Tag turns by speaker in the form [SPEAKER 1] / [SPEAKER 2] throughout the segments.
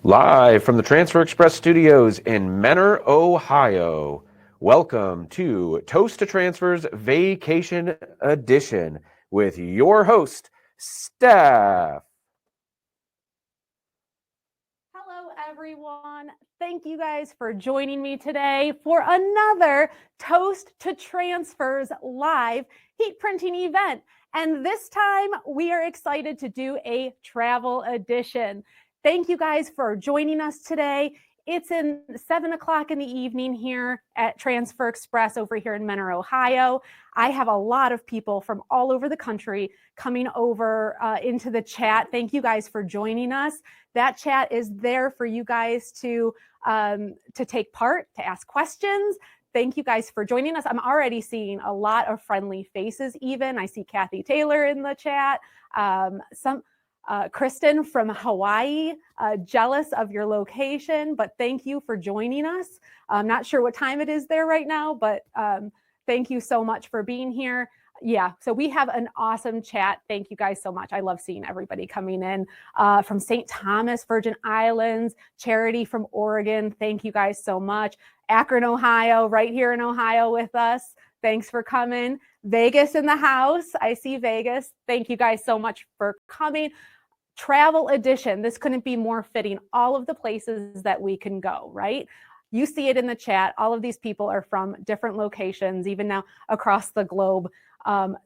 [SPEAKER 1] Live from the Transfer Express studios in Menor, Ohio. Welcome to Toast to Transfers Vacation Edition with your host, Steph.
[SPEAKER 2] Hello, everyone. Thank you guys for joining me today for another Toast to Transfers live heat printing event. And this time we are excited to do a travel edition. Thank you guys for joining us today. It's in 7 o'clock in the evening here at Transfer Express over here in Menor, Ohio. I have a lot of people from all over the country coming over into the chat. Thank you guys for joining us. That chat is there for you guys to take part, to ask questions. Thank you guys for joining us. I'm already seeing a lot of friendly faces even. I see Kathy Taylor in the chat. Kristen from Hawaii, jealous of your location, but thank you for joining us. I'm not sure what time it is there right now, but thank you so much for being here. Yeah, so we have an awesome chat. Thank you guys so much. I love seeing everybody coming in from St. Thomas, Virgin Islands, Charity from Oregon. Thank you guys so much. Akron, Ohio, right here in Ohio with us. Thanks for coming. Vegas in the house. I see Vegas. Thank you guys so much for coming. Travel edition. This couldn't be more fitting. All of the places that we can go, right? You see it in the chat. All of these people are from different locations, even now across the globe.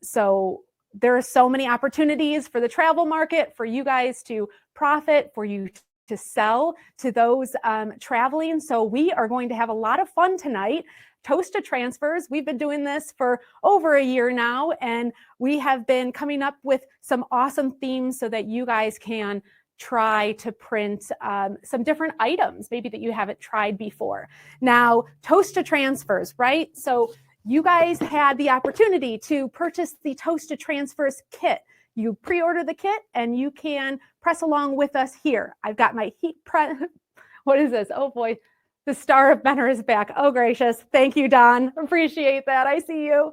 [SPEAKER 2] So there are so many opportunities for the travel market, for you guys to profit, for you to sell to those traveling. So we are going to have a lot of fun tonight. Toast to Transfers. We've been doing this for over a year now, and we have been coming up with some awesome themes so that you guys can try to print some different items, maybe that you haven't tried before. Now, Toast to Transfers, right? So you guys had the opportunity to purchase the Toast to Transfers kit. You pre-order the kit and you can press along with us here. I've got my heat press. What is this? Oh boy, the star of Menor is back. Oh gracious. Thank you, Don. Appreciate that. I see you.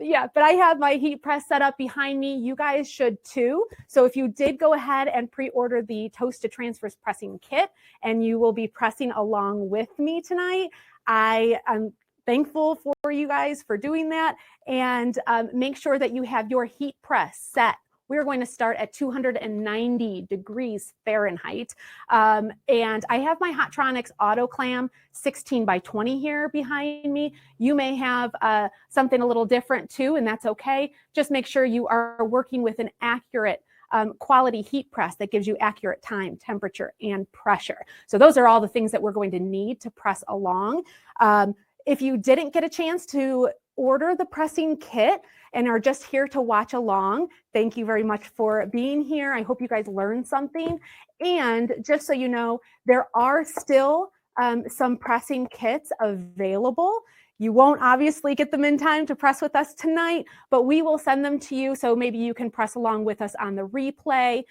[SPEAKER 2] Yeah, but I have my heat press set up behind me. You guys should too. So if you did go ahead and pre-order the Toast to Transfers pressing kit and you will be pressing along with me tonight, I am thankful for you guys for doing that. And make sure that you have your heat press set. We're going to start at 290 degrees Fahrenheit. And I have my Hotronix Auto Clam 16 by 20 here behind me. You may have something a little different too, and that's okay. Just make sure you are working with an accurate quality heat press that gives you accurate time, temperature, and pressure. So those are all the things that we're going to need to press along. If you didn't get a chance to order the pressing kit and are just here to watch along, thank you very much for being here. I hope you guys learned something. And just so you know, there are still some pressing kits available. You won't obviously get them in time to press with us tonight, but we will send them to you so maybe you can press along with us on the replay,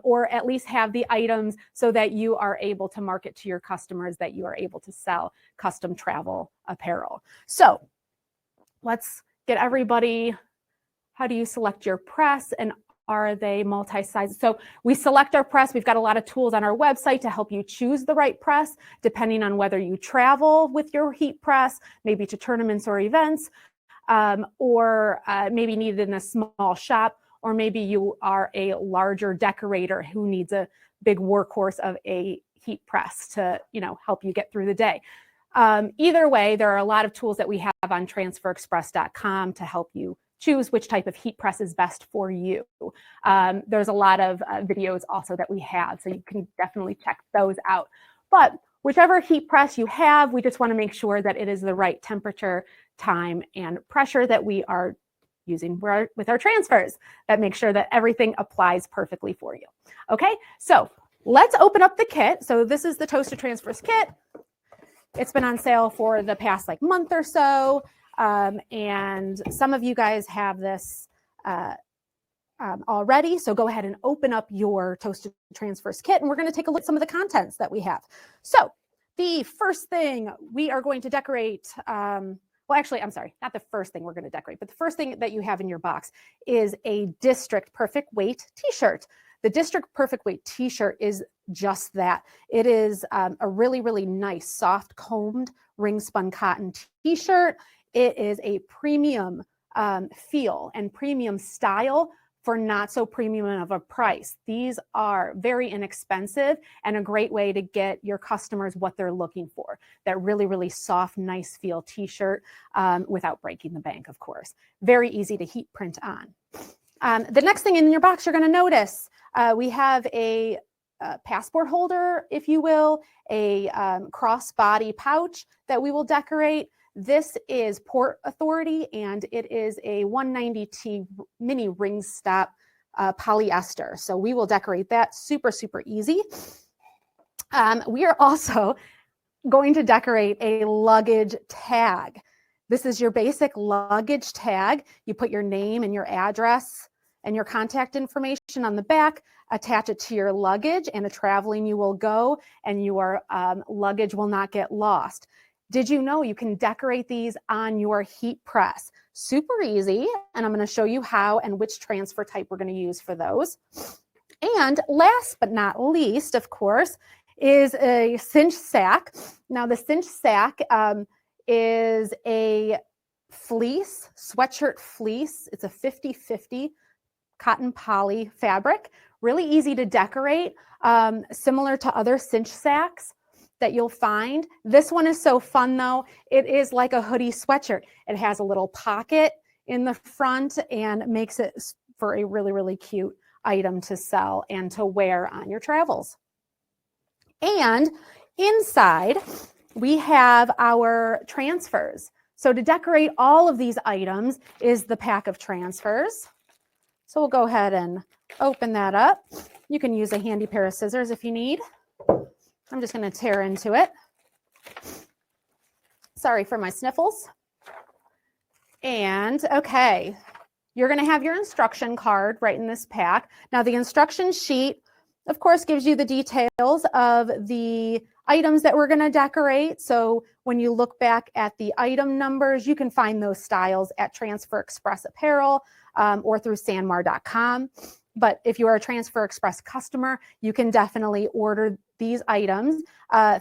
[SPEAKER 2] or at least have the items so that you are able to market to your customers that you are able to sell custom travel apparel. So let's get everybody. How do you select your press, and are they multi-size? So we select our press. We've got a lot of tools on our website to help you choose the right press, depending on whether you travel with your heat press, maybe to tournaments or events, or maybe need it in a small shop, or maybe you are a larger decorator who needs a big workhorse of a heat press to, help you get through the day. Either way, there are a lot of tools that we have on transferexpress.com to help you choose which type of heat press is best for you. There's a lot of videos also that we have, so you can definitely check those out. But whichever heat press you have, we just want to make sure that it is the right temperature, time, and pressure that we are using with our transfers. That makes sure that everything applies perfectly for you. Okay, so let's open up the kit. So this is the Toast to Transfers kit. It's been on sale for the past month or so. And some of you guys have this already. So go ahead and open up your Toast to Transfers kit, and we're going to take a look at some of the contents that we have. So the first thing we are going to decorate, well, actually, I'm sorry, not the first thing we're going to decorate, but the first thing that you have in your box is a District Perfect Weight t-shirt. The District Perfect Weight t-shirt is just that. It is a really, really nice, soft combed ring spun cotton t-shirt. It is a premium feel and premium style for not so premium of a price. These are very inexpensive and a great way to get your customers what they're looking for. That really, really soft, nice feel t-shirt without breaking the bank, of course. Very easy to heat print on. The next thing in your box you're gonna notice, we have a passport holder, if you will, a crossbody pouch that we will decorate. This is Port Authority, and it is a 190T mini ring stop polyester. So we will decorate that super, super easy. We are also going to decorate a luggage tag. This is your basic luggage tag. You put your name and your address and your contact information on the back, attach it to your luggage, and the traveling you will go, and your luggage will not get lost. Did you know you can decorate these on your heat press? Super easy, and I'm going to show you how and which transfer type we're going to use for those. And last but not least, of course, is a cinch sack. Now the cinch sack is a fleece, sweatshirt fleece. It's a 50-50 cotton poly fabric. Really easy to decorate, similar to other cinch sacks that you'll find. This one is so fun though. It is like a hoodie sweatshirt. It has a little pocket in the front and makes it for a really, really cute item to sell and to wear on your travels. And inside we have our transfers. So to decorate all of these items is the pack of transfers. So we'll go ahead and open that up. You can use a handy pair of scissors if you need. I'm just going to tear into it. Sorry for my sniffles. And okay, you're going to have your instruction card right in this pack. Now the instruction sheet, of course, gives you the details of the items that we're going to decorate. So when you look back at the item numbers, you can find those styles at Transfer Express Apparel or through sanmar.com. But if you are a Transfer Express customer, you can definitely order these items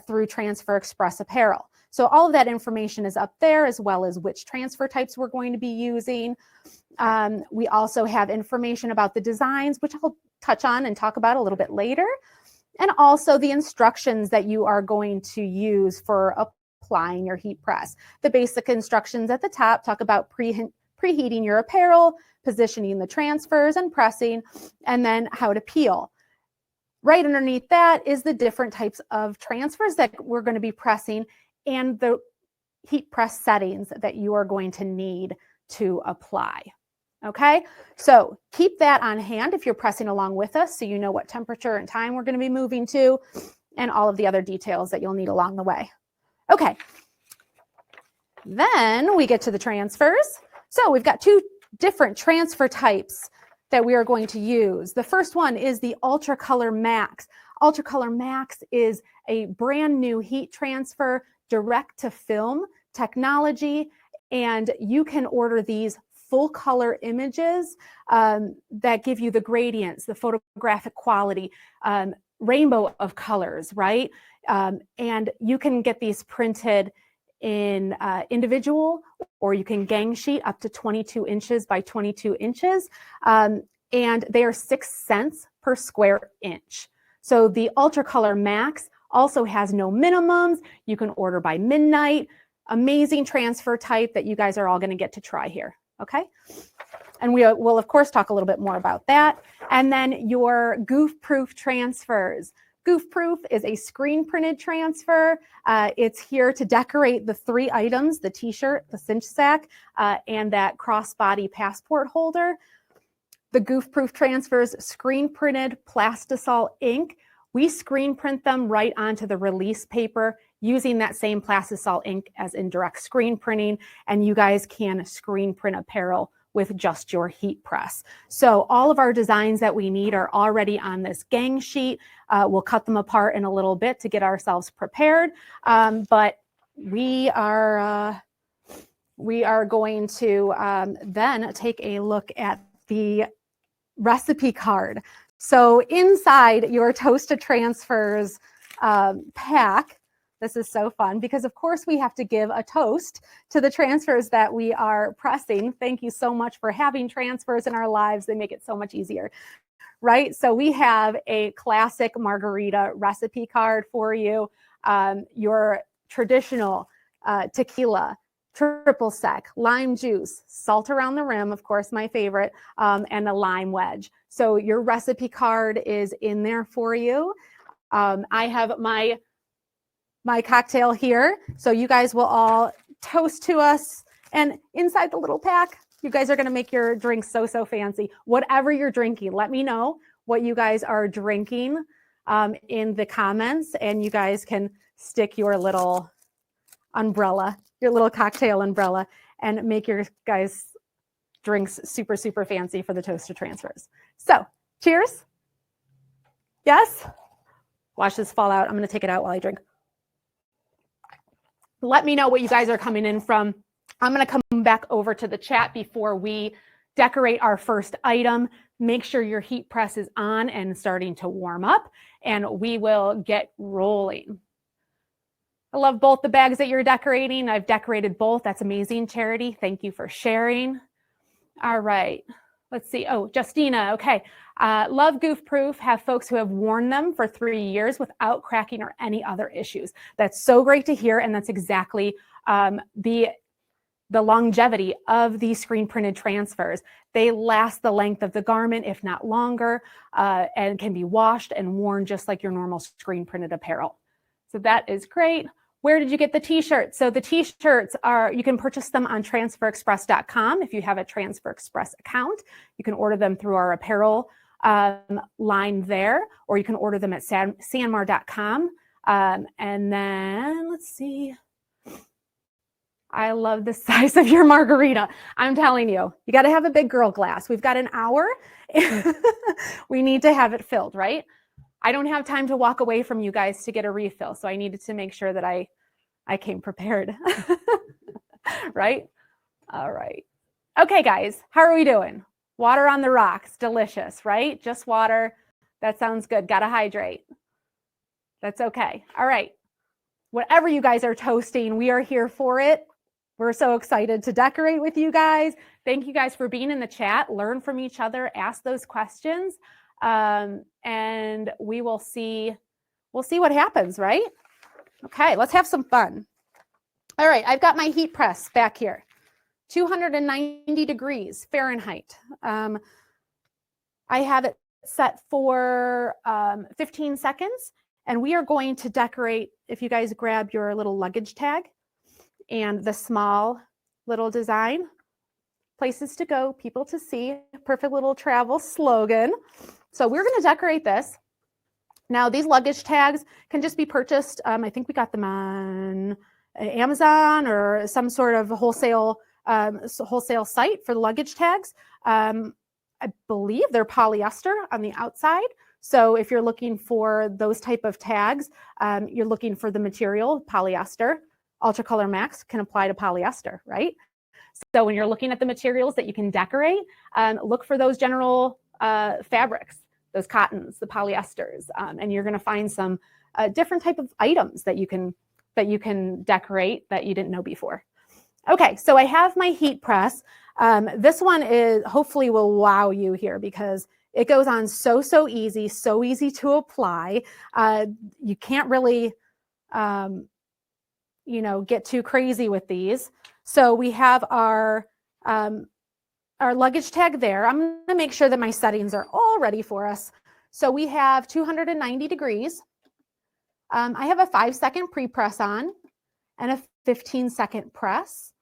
[SPEAKER 2] through Transfer Express Apparel. So all of that information is up there, as well as which transfer types we're going to be using. We also have information about the designs, which I'll touch on and talk about a little bit later. And also the instructions that you are going to use for applying your heat press. The basic instructions at the top talk about preheating your apparel, positioning the transfers and pressing, and then how to peel. Right underneath that is the different types of transfers that we're going to be pressing and the heat press settings that you are going to need to apply. Okay, so keep that on hand if you're pressing along with us so you know what temperature and time we're going to be moving to and all of the other details that you'll need along the way. Okay, then we get to the transfers. So we've got two different transfer types that we are going to use. The first one is the Ultra Color Max. Ultra Color Max is a brand new heat transfer, direct to film technology, and you can order these full color images that give you the gradients, the photographic quality, rainbow of colors, right? And you can get these printed in individual, or you can gang sheet up to 22 inches by 22 inches. And they are 6 cents per square inch. So the Ultra Color Max also has no minimums. You can order by midnight. Amazing transfer type that you guys are all going to get to try here. Okay. And we will, of course, talk a little bit more about that. And then your Goof Proof transfers. Goof Proof is a screen printed transfer. It's here to decorate the 3 items, the t-shirt, the cinch sack, and that crossbody passport holder. The Goof Proof transfers, screen printed plastisol ink. We screen print them right onto the release paper using that same plastisol ink as in direct screen printing, and you guys can screen print apparel with just your heat press. So all of our designs that we need are already on this gang sheet. We'll cut them apart in a little bit to get ourselves prepared, but we are going to then take a look at the recipe card. So inside your Toast to Transfers pack, this is so fun because of course we have to give a toast to the transfers that we are pressing. Thank you so much for having transfers in our lives. They make it so much easier, right? So we have a classic margarita recipe card for you. Your traditional tequila, triple sec, lime juice, salt around the rim, of course, my favorite, and a lime wedge. So your recipe card is in there for you. I have my cocktail here. So you guys will all toast to us. And inside the little pack, you guys are going to make your drinks so fancy. Whatever you're drinking, let me know what you guys are drinking in the comments. And you guys can stick your little umbrella, your little cocktail umbrella, and make your guys' drinks super fancy for the Toast to Transfers. So cheers. Yes. Watch this fall out. I'm going to take it out while I drink. Let me know what you guys are coming in from. I'm going to come back over to the chat before we decorate our first item. Make sure your heat press is on and starting to warm up, and we will get rolling. I love both the bags that you're decorating. I've decorated both. That's amazing, Charity. Thank you for sharing. All right. Let's see. Oh, Justina. Okay. Love Goof Proof. Have folks who have worn them for 3 years without cracking or any other issues. That's so great to hear. And that's exactly the longevity of these screen printed transfers. They last the length of the garment, if not longer, and can be washed and worn just like your normal screen printed apparel. So that is great. Where did you get the t-shirts? So the t-shirts are, you can purchase them on transferexpress.com. If you have a Transfer Express account, you can order them through our apparel line there, or you can order them at sanmar.com. And then let's see. I love the size of your margarita. I'm telling you, you got to have a big girl glass. We've got an hour. We need to have it filled, right? I don't have time to walk away from you guys to get a refill. So I needed to make sure that I came prepared, right? All right. Okay, guys, how are we doing? Water on the rocks, delicious, right? Just water. That sounds good. Got to hydrate. That's okay. All right. Whatever you guys are toasting, we are here for it. We're so excited to decorate with you guys. Thank you guys for being in the chat. Learn from each other. Ask those questions. And we will see, what happens, right? Okay, let's have some fun. All right, I've got my heat press back here, 290 degrees Fahrenheit. I have it set for 15 seconds, and we are going to decorate. If you guys grab your little luggage tag and the small little design, places to go, people to see, perfect little travel slogan. So we're going to decorate this. Now, these luggage tags can just be purchased. I think we got them on Amazon or some sort of wholesale site for the luggage tags. I believe they're polyester on the outside. So if you're looking for those type of tags, you're looking for the material, polyester. Ultracolor Max can apply to polyester, right? So when you're looking at the materials that you can decorate, look for those general fabrics, those cottons, the polyesters, and you're going to find some different type of items that you can decorate that you didn't know before. Okay, so I have my heat press. This one is hopefully will wow you here because it goes on so easy to apply. You can't really get too crazy with these. So we have our luggage tag there. I'm going to make sure that my settings are all ready for us. So we have 290 degrees. I have a 5-second pre-press on and a 15-second press.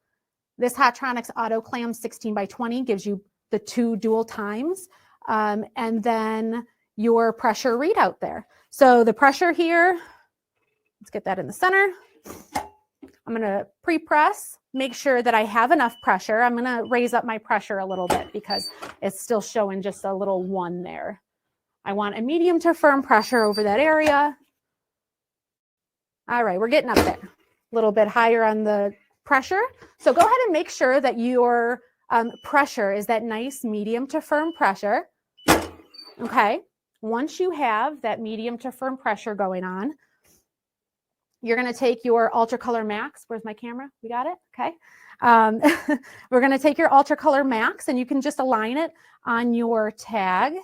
[SPEAKER 2] This Hotronix Auto Clam 16x20 gives you the 2 dual times. And then your pressure readout there. So the pressure here, let's get that in the center. I'm going to pre-press, make sure that I have enough pressure. I'm going to raise up my pressure a little bit because it's still showing just a little 1 there. I want a medium to firm pressure over that area. All right, we're getting up there. A little bit higher on the pressure. So go ahead and make sure that your pressure is that nice medium to firm pressure. Okay, Once you have that medium to firm pressure going on, you're going to take your Ultra Color Max. Where's my camera? We got it? Okay. We're going to take your Ultra Color Max, and you can just align it on your tag.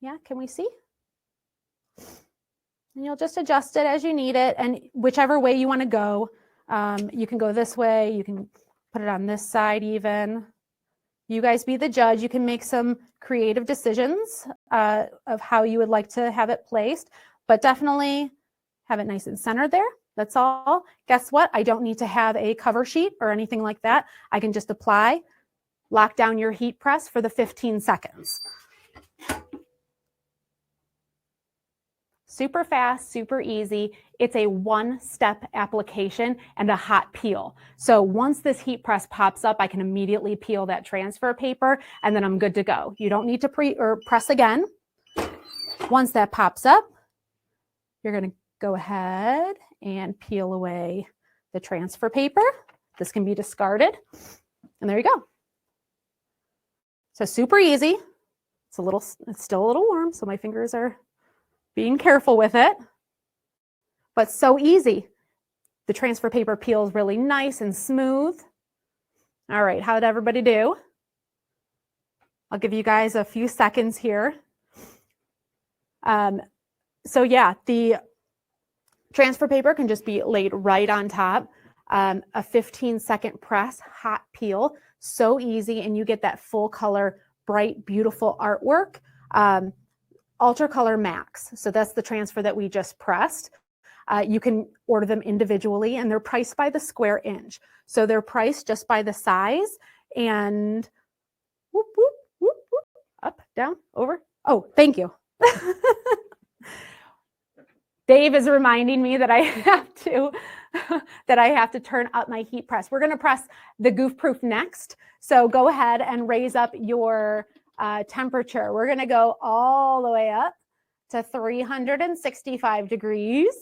[SPEAKER 2] Yeah, can we see? And you'll just adjust it as you need it, and whichever way you want to go. You can go this way. You can put it on this side even. You guys be the judge. You can make some creative decisions of how you would like to have it placed, but definitely have it nice and centered there. That's all. Guess what? I don't need to have a cover sheet or anything like that. I can just apply, lock down your heat press for the 15 seconds. Super fast, super easy. It's a one-step application and a hot peel. So once this heat press pops up, I can immediately peel that transfer paper, and then I'm good to go. You don't need to press again. Once that pops up, you're going to go ahead and peel away the transfer paper. This can be discarded. And there you go. So super easy. It's still a little warm, so my fingers are being careful with it, but so easy. The transfer paper peels really nice and smooth. All right, how did everybody do? I'll give you guys a few seconds here. So yeah, the transfer paper can just be laid right on top. A 15-second press, hot peel, so easy, and you get that full color, bright, beautiful artwork. Ultra Color Max. So that's the transfer that we just pressed. You can order them individually, and they're priced by the square inch. So they're priced just by the size, and whoop, whoop, whoop, whoop, up, down, over. Oh, thank you. Dave is reminding me that I have to turn up my heat press. We're going to press the Goof Proof next. So go ahead and raise up your temperature. We're going to go all the way up to 365 degrees.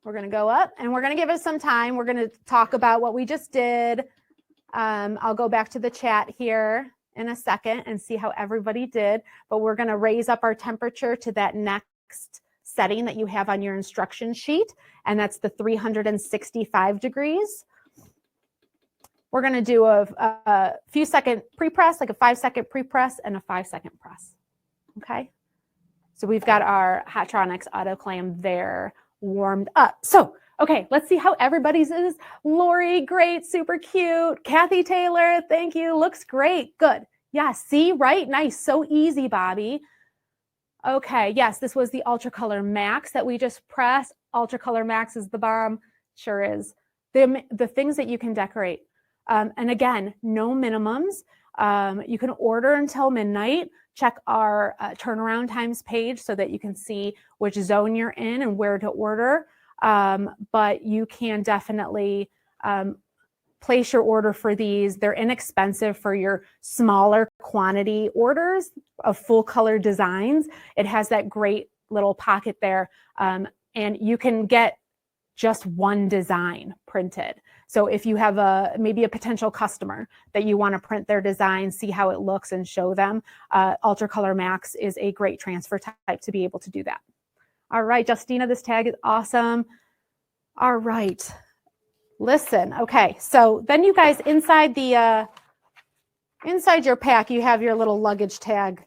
[SPEAKER 2] We're going to go up, and we're going to give it some time. We're going to talk about what we just did. I'll go back to the chat here in a second and see how everybody did, but we're going to raise up our temperature to that next setting that you have on your instruction sheet, and that's the 365 degrees. We're going to do a few second pre-press, like a 5-second pre-press and a 5-second press. Okay. So we've got our Hatronics autoclam there warmed up. So, okay, let's see how everybody's is. Lori, great, super cute. Kathy Taylor, thank you. Looks great. Good. Yeah, see, right? Nice. So easy, Bobby. Okay, yes, this was the Ultra Color Max that we just pressed. Ultra Color Max is the bomb. Sure is. The things that you can decorate. And again, no minimums. You can order until midnight. Check our turnaround times page so that you can see which zone you're in and where to order. But you can definitely place your order for these. They're inexpensive for your smaller quantity orders of full color designs. It has that great little pocket there. And you can get just one design printed. So if you have maybe a potential customer that you want to print their design, see how it looks and show them, Ultra Color Max is a great transfer type to be able to do that. All right, Justina, this tag is awesome. All right, listen, okay, so then you guys inside your pack, you have your little luggage tag.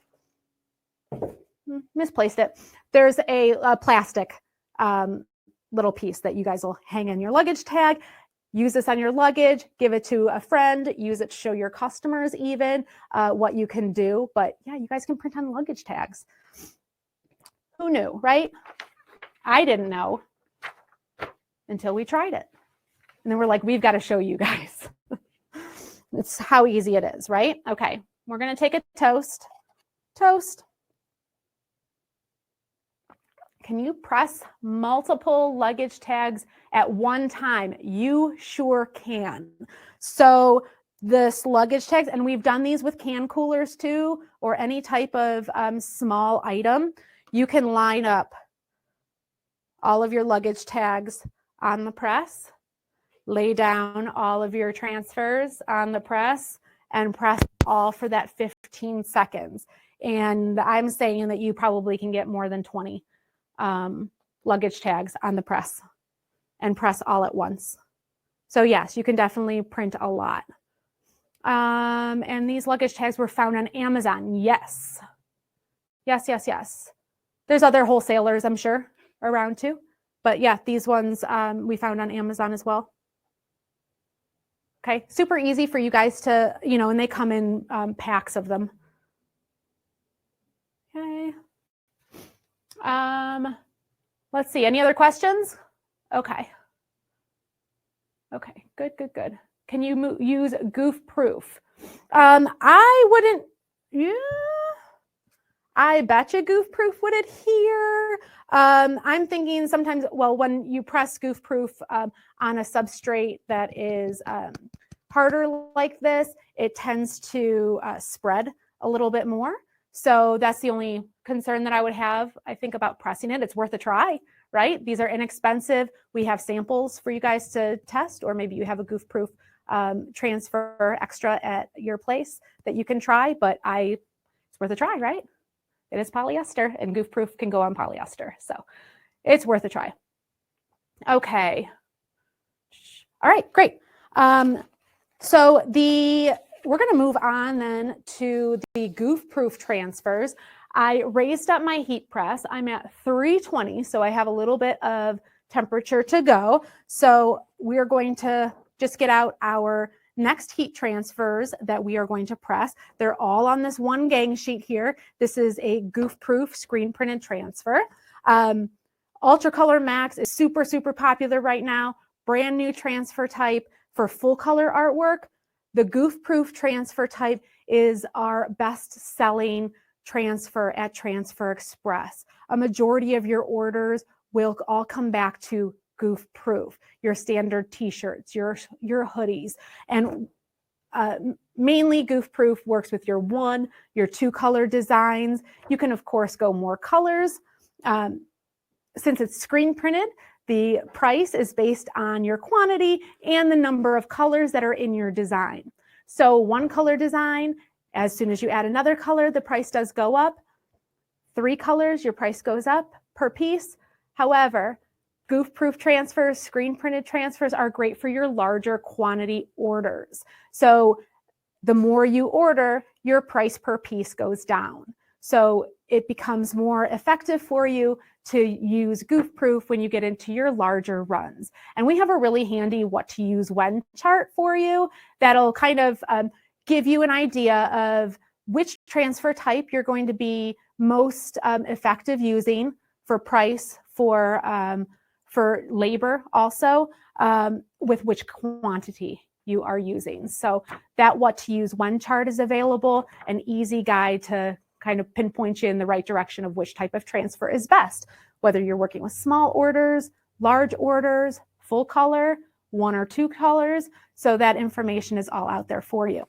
[SPEAKER 2] Misplaced it. There's a plastic little piece that you guys will hang in your luggage tag. Use this on your luggage, give it to a friend, use it to show your customers even what you can do. But yeah, you guys can print on luggage tags. Who knew, right? I didn't know until we tried it. And then we're like, we've got to show you guys. It's how easy it is, right? Okay, we're going to take a toast. Toast. Can you press multiple luggage tags at one time? You sure can. So this luggage tags, and we've done these with can coolers too, or any type of small item. You can line up all of your luggage tags on the press, lay down all of your transfers on the press, and press all for that 15 seconds. And I'm saying that you probably can get more than 20 luggage tags on the press and press all at once. So yes, you can definitely print a lot. And these luggage tags were found on Amazon. Yes. Yes, yes, yes. There's other wholesalers, I'm sure, around too. But yeah, these ones we found on Amazon as well. Okay, super easy for you guys to, and they come in packs of them. Okay. Let's see, any other questions? Okay. Okay, good, good, good. Can you use Goof proof? I wouldn't, yeah. I bet you Goof proof would adhere. I'm thinking sometimes, well, when you press Goof proof on a substrate that is harder like this, it tends to spread a little bit more. So that's the only concern that I would have, I think, about pressing it. It's worth a try, right? These are inexpensive. We have samples for you guys to test, or maybe you have a Goof proof transfer extra at your place that you can try, but it's worth a try, right? It is polyester, and Goof proof can go on polyester. So it's worth a try. Okay. All right, great. So we're going to move on then to the Goof proof transfers. I raised up my heat press. I'm at 320, so I have a little bit of temperature to go. So we're going to just get out our next heat transfers that we are going to press. They're all on this one gang sheet here. This is a Goof proof screen printed transfer. Ultra Color Max is super, super popular right now. Brand new transfer type for full color artwork. The Goof proof transfer type is our best selling transfer at Transfer Express. A majority of your orders will all come back to Goof proof, your standard t-shirts, your hoodies, and mainly Goof proof works with your 1, your 2 color designs. You can of course go more colors. Since it's screen printed, the price is based on your quantity and the number of colors that are in your design. So 1 color design, as soon as you add another color, the price does go up. 3 colors, your price goes up per piece. However, Goof proof transfers, screen printed transfers are great for your larger quantity orders. So the more you order, your price per piece goes down. So it becomes more effective for you to use Goof proof when you get into your larger runs. And we have a really handy what to use when chart for you that'll kind of give you an idea of which transfer type you're going to be most effective using for price, for labor also, with which quantity you are using. So that what to use when chart is available, an easy guide to kind of pinpoint you in the right direction of which type of transfer is best, whether you're working with small orders, large orders, full color, 1 or 2 colors. So that information is all out there for you.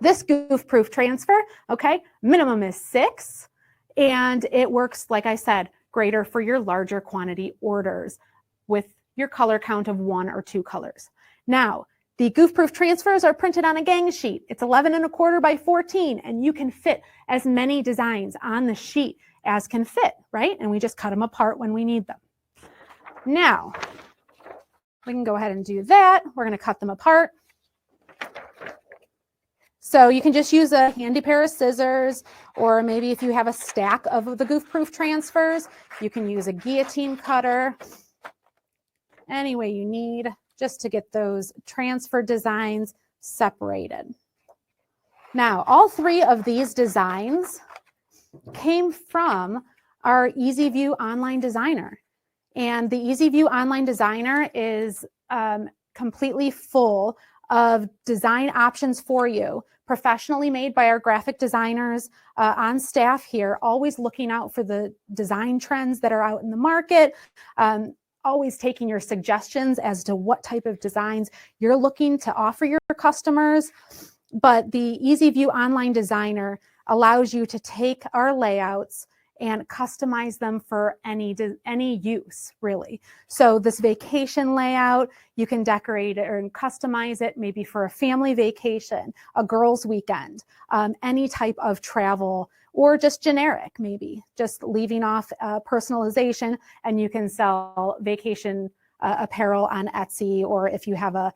[SPEAKER 2] This Goof proof transfer, okay, minimum is 6, and it works, like I said, greater for your larger quantity orders with your color count of 1 or 2 colors. Now, the Goof proof transfers are printed on a gang sheet. It's 11¼ by 14, and you can fit as many designs on the sheet as can fit, right? And we just cut them apart when we need them. Now, we can go ahead and do that. We're going to cut them apart. So you can just use a handy pair of scissors, or maybe if you have a stack of the Goof proof transfers, you can use a guillotine cutter. Any way you need, just to get those transfer designs separated. Now, all 3 of these designs came from our EasyView Online Designer. And the EasyView Online Designer is completely full of design options for you, professionally made by our graphic designers on staff here, always looking out for the design trends that are out in the market, always taking your suggestions as to what type of designs you're looking to offer your customers. But the EasyView Online Designer allows you to take our layouts and customize them for any use, really. So this vacation layout, you can decorate it or customize it maybe for a family vacation, a girls' weekend, any type of travel, or just generic, maybe just leaving off personalization, and you can sell vacation apparel on Etsy, or if you have a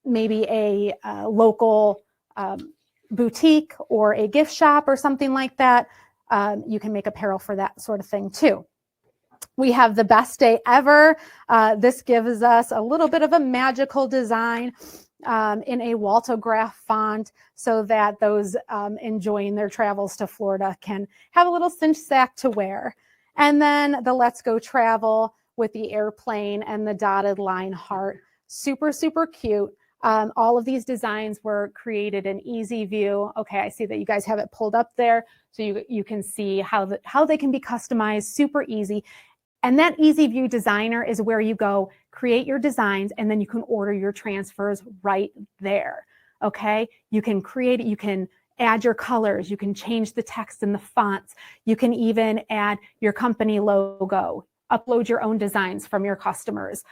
[SPEAKER 2] maybe a local boutique or a gift shop or something like that, you can make apparel for that sort of thing too. We have the best day ever. This gives us a little bit of a magical design in a Waltograph font, so that those enjoying their travels to Florida can have a little cinch sack to wear. And then the Let's Go Travel with the airplane and the dotted line heart. Super, super cute. All of these designs were created in Easy View. Okay, I see that you guys have it pulled up there, so you can see how they can be customized, super easy. And that Easy View Designer is where you go create your designs, and then you can order your transfers right there. Okay, you can create it, you can add your colors, you can change the text and the fonts, you can even add your company logo, upload your own designs from your customers.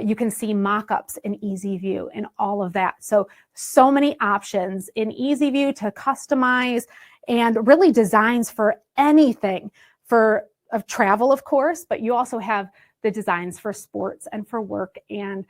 [SPEAKER 2] You can see mock-ups in Easy View and all of that. So many options in Easy View to customize, and really designs for anything, of travel, of course, but you also have the designs for sports and for work, and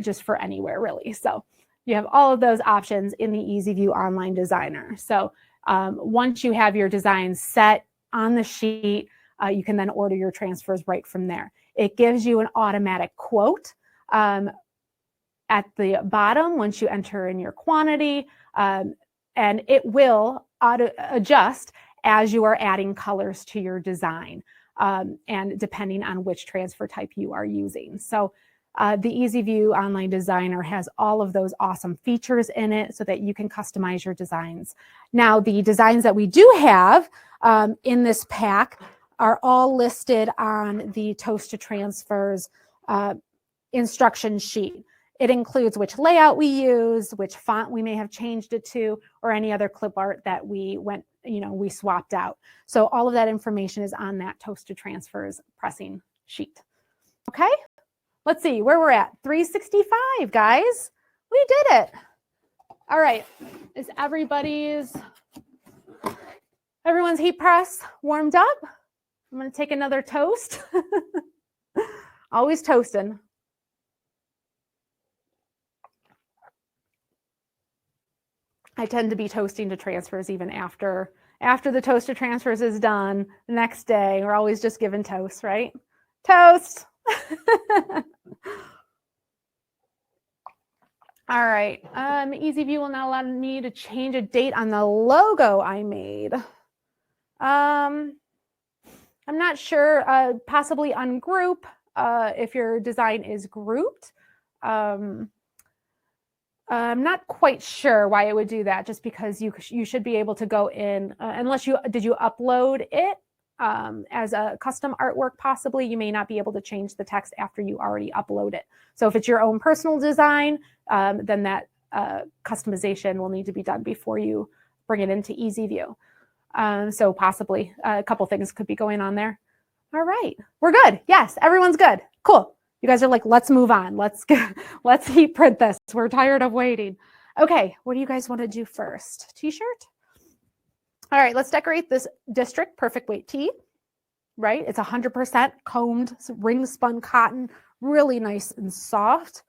[SPEAKER 2] just for anywhere, really. So you have all of those options in the Easy View Online Designer. So once you have your designs set on the sheet, you can then order your transfers right from there. It gives you an automatic quote at the bottom once you enter in your quantity, and it will auto-adjust as you are adding colors to your design, and depending on which transfer type you are using. So the Easy View Online Designer has all of those awesome features in it so that you can customize your designs. Now, the designs that we do have in this pack are all listed on the Toast to Transfers instruction sheet. It includes which layout we use, which font we may have changed it to, or any other clip art that we swapped out. So all of that information is on that Toast to Transfers pressing sheet. Okay, let's see where we're at. 365, guys. We did it. All right, is everyone's heat press warmed up? I'm going to take another toast. Always toasting. I tend to be toasting to transfers even after the Toast to Transfers is done. The next day, we're always just giving toast, right? Toast. All right. Easy View will now allow me to change a date on the logo I made. I'm not sure, possibly on group, if your design is grouped. I'm not quite sure why it would do that, just because you should be able to go in, unless did you upload it as a custom artwork, possibly, you may not be able to change the text after you already upload it. So if it's your own personal design, then that customization will need to be done before you bring it into Easy View. So possibly a couple things could be going on there. All right, we're good. Yes, everyone's good. Cool. You guys are like, let's move on. Let's heat print this. We're tired of waiting. Okay, what do you guys want to do first? T-shirt? All right, let's decorate this District Perfect Weight tee. Right, it's 100% combed, ring spun cotton, really nice and soft.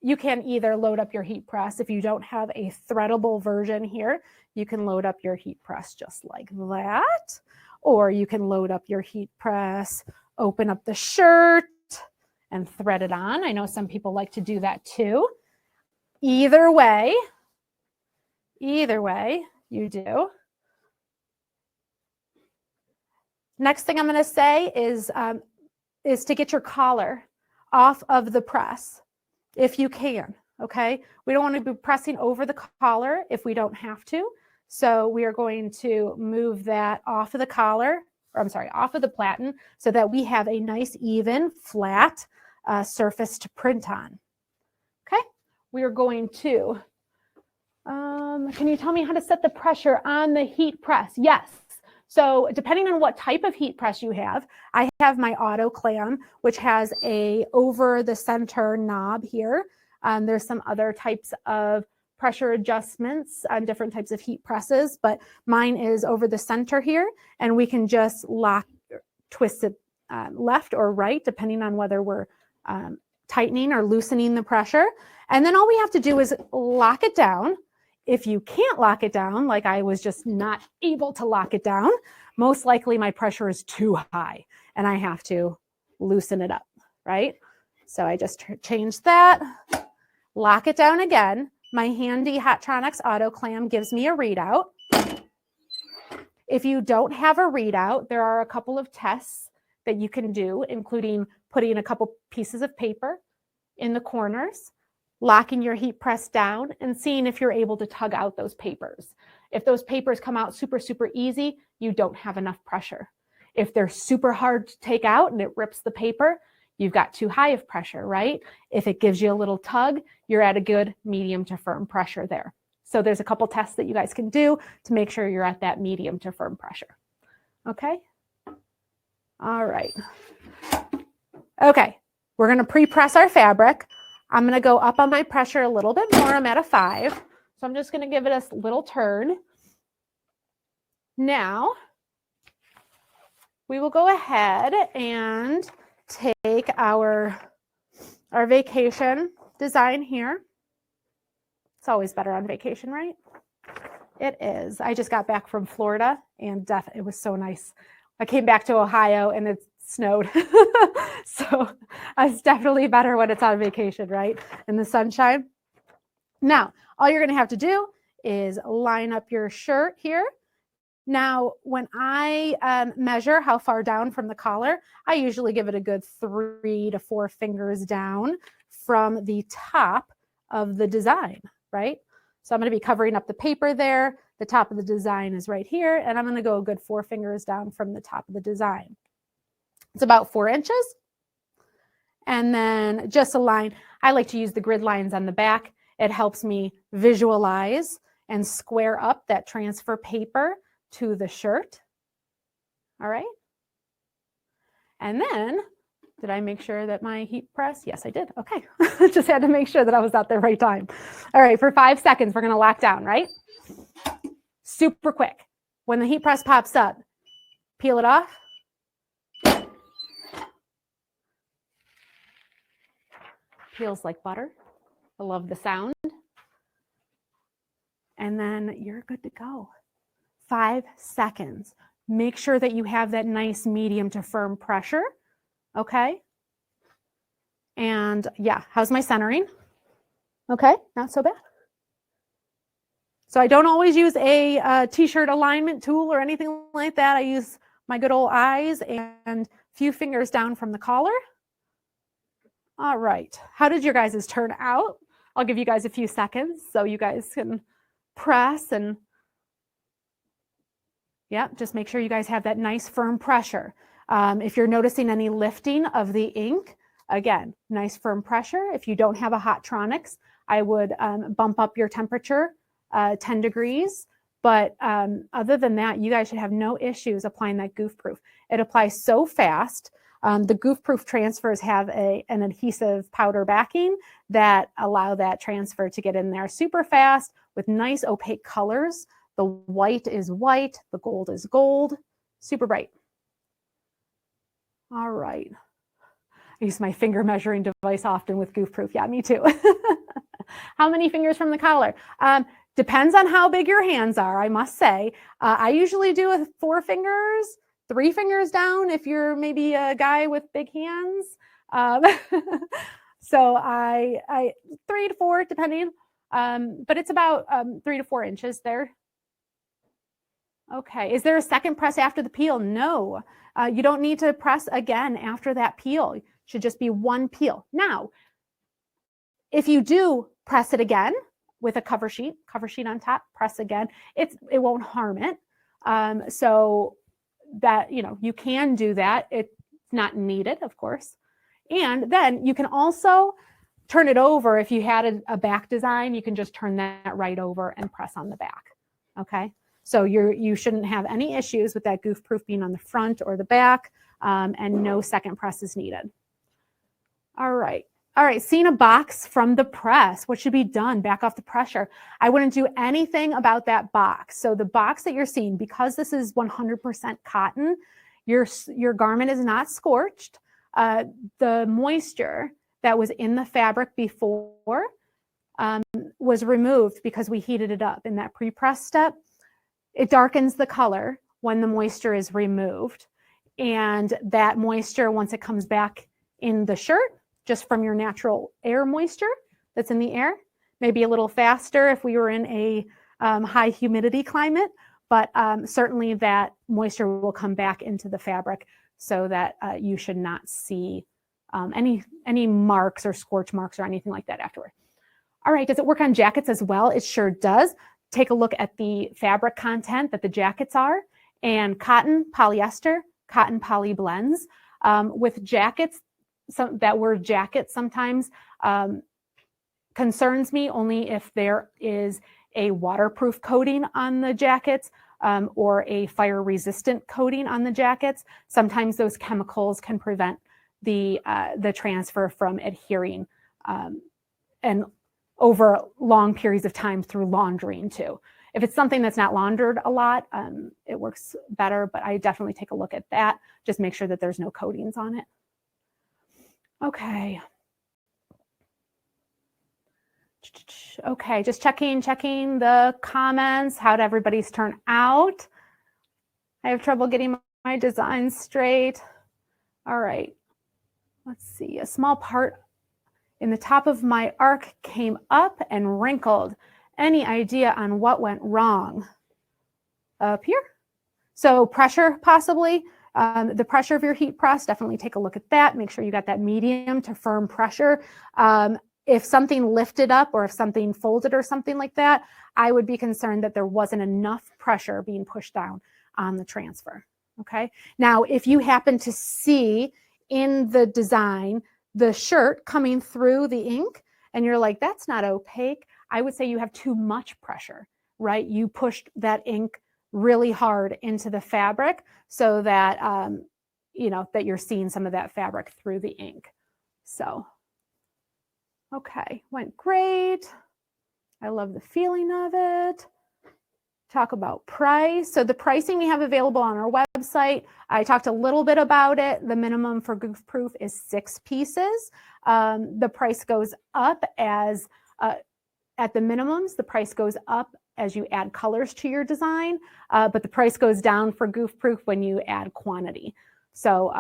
[SPEAKER 2] You can either load up your heat press. If you don't have a threadable version here, you can load up your heat press just like that. Or you can load up your heat press, open up the shirt, and thread it on. I know some people like to do that too. Either way, you do. Next thing I'm going to say is to get your collar off of the press, if you can, okay? We don't want to be pressing over the collar if we don't have to. So we are going to move that off of the collar, or I'm sorry, off of the platen, so that we have a nice, even, flat surface to print on. Okay, we are going to, can you tell me how to set the pressure on the heat press? Yes. So depending on what type of heat press you have, I have my auto clam, which has a over the center knob here. There's some other types of pressure adjustments on different types of heat presses, but mine is over the center here, and we can just twist it left or right, depending on whether we're tightening or loosening the pressure. And then all we have to do is lock it down. If you can't lock it down, like I was just not able to lock it down, most likely my pressure is too high and I have to loosen it up, right? So I just changed that, lock it down again. My handy Hotronix auto clam gives me a readout. If you don't have a readout, there are a couple of tests that you can do, including putting a couple pieces of paper in the corners, locking your heat press down, and seeing if you're able to tug out those papers. If those papers come out super, super easy, you don't have enough pressure. If they're super hard to take out and it rips the paper, you've got too high of pressure, right? If it gives you a little tug, you're at a good medium to firm pressure there. So there's a couple tests that you guys can do to make sure you're at that medium to firm pressure. Okay? All right. Okay, we're gonna pre-press our fabric. I'm gonna go up on my pressure a little bit more. I'm at a 5. So I'm just gonna give it a little turn. Now, we will go ahead and take our vacation design here. It's always better on vacation, right? It is. I just got back from Florida and it was so nice. I came back to Ohio and it snowed. So it's definitely better when it's on vacation, right? In the sunshine. Now, all you're going to have to do is line up your shirt here. Now, when I measure how far down from the collar, I usually give it a good 3 to 4 fingers down from the top of the design, right? So I'm going to be covering up the paper there. The top of the design is right here, and I'm going to go a good 4 fingers down from the top of the design. It's about 4 inches. And then just a line. I like to use the grid lines on the back. It helps me visualize and square up that transfer paper to the shirt. All right. And then, did I make sure that my heat press? Yes, I did. Okay. Just had to make sure that I was at the right time. All right. For 5 seconds, we're going to lock down, right? Super quick. When the heat press pops up, peel it off. Peels like butter. I love the sound. And then you're good to go. 5 seconds. Make sure that you have that nice medium to firm pressure. Okay. And yeah, how's my centering? Okay, not so bad. So I don't always use a t-shirt alignment tool or anything like that. I use my good old eyes and a few fingers down from the collar. All right. How did your guys' turn out? I'll give you guys a few seconds so you guys can press and yeah, just make sure you guys have that nice firm pressure. If you're noticing any lifting of the ink, again, nice firm pressure. If you don't have a Hotronix, I would bump up your temperature 10 degrees. But other than that, you guys should have no issues applying that Goof Proof. It applies so fast. The Goof Proof transfers have an adhesive powder backing that allow that transfer to get in there super fast with nice opaque colors. The white is white, the gold is gold, super bright. All right. I use my finger measuring device often with Goof Proof. Yeah, me too. How many fingers from the collar? Depends on how big your hands are, I must say. I usually do 4 fingers, 3 fingers down if you're maybe a guy with big hands. So I 3 to 4 depending, but it's about 3 to 4 inches there. Okay, is there a second press after the peel? No, you don't need to press again after that peel. It should just be 1 peel. Now, if you do press it again with a cover sheet on top, press again, it won't harm it. So that, you can do that. It's not needed, of course. And then you can also turn it over. If you had a back design, you can just turn that right over and press on the back. Okay. So you shouldn't have any issues with that goof proof being on the front or the back, and no second press is needed. All right. All right, seeing a box from the press, what should be done? Back off the pressure. I wouldn't do anything about that box. So the box that you're seeing, because this is 100% cotton, your garment is not scorched. The moisture that was in the fabric before was removed because we heated it up in that pre-press step. It darkens the color when the moisture is removed. And that moisture, once it comes back in the shirt, just from your natural air moisture that's in the air, maybe a little faster if we were in a high humidity climate, but certainly that moisture will come back into the fabric so that you should not see any marks or scorch marks or anything like that afterward. All right, does it work on jackets as well? It sure does. Take a look at the fabric content that the jackets are, and cotton, polyester, cotton poly blends. With jackets, that word jacket sometimes concerns me only if there is a waterproof coating on the jackets or a fire resistant coating on the jackets. Sometimes those chemicals can prevent the transfer from adhering and over long periods of time through laundering too. If it's something that's not laundered a lot, it works better, but I definitely take a look at that. Just make sure that there's no coatings on it. Okay. Okay, just checking the comments. How'd everybody's turn out? I have trouble getting my designs straight. All right, let's see. A small part in the top of my arc came up and wrinkled. Any idea on what went wrong? Up here? So pressure possibly. The pressure of your heat press, definitely take a look at that. Make sure you got that medium to firm pressure. If something lifted up or if something folded or something like that, I would be concerned that there wasn't enough pressure being pushed down on the transfer. Okay. Now, if you happen to see in the design the shirt coming through the ink and you're like, that's not opaque, I would say you have too much pressure, right? You pushed that ink really hard into the fabric so that, that you're seeing some of that fabric through the ink. So, okay, went great. I love the feeling of it. Talk about price. So the pricing we have available on our website, I talked a little bit about it. The minimum for Goof Proof is 6 pieces. The price goes up as, at the minimums, the price goes up as you add colors to your design, but the price goes down for Goof Proof when you add quantity. So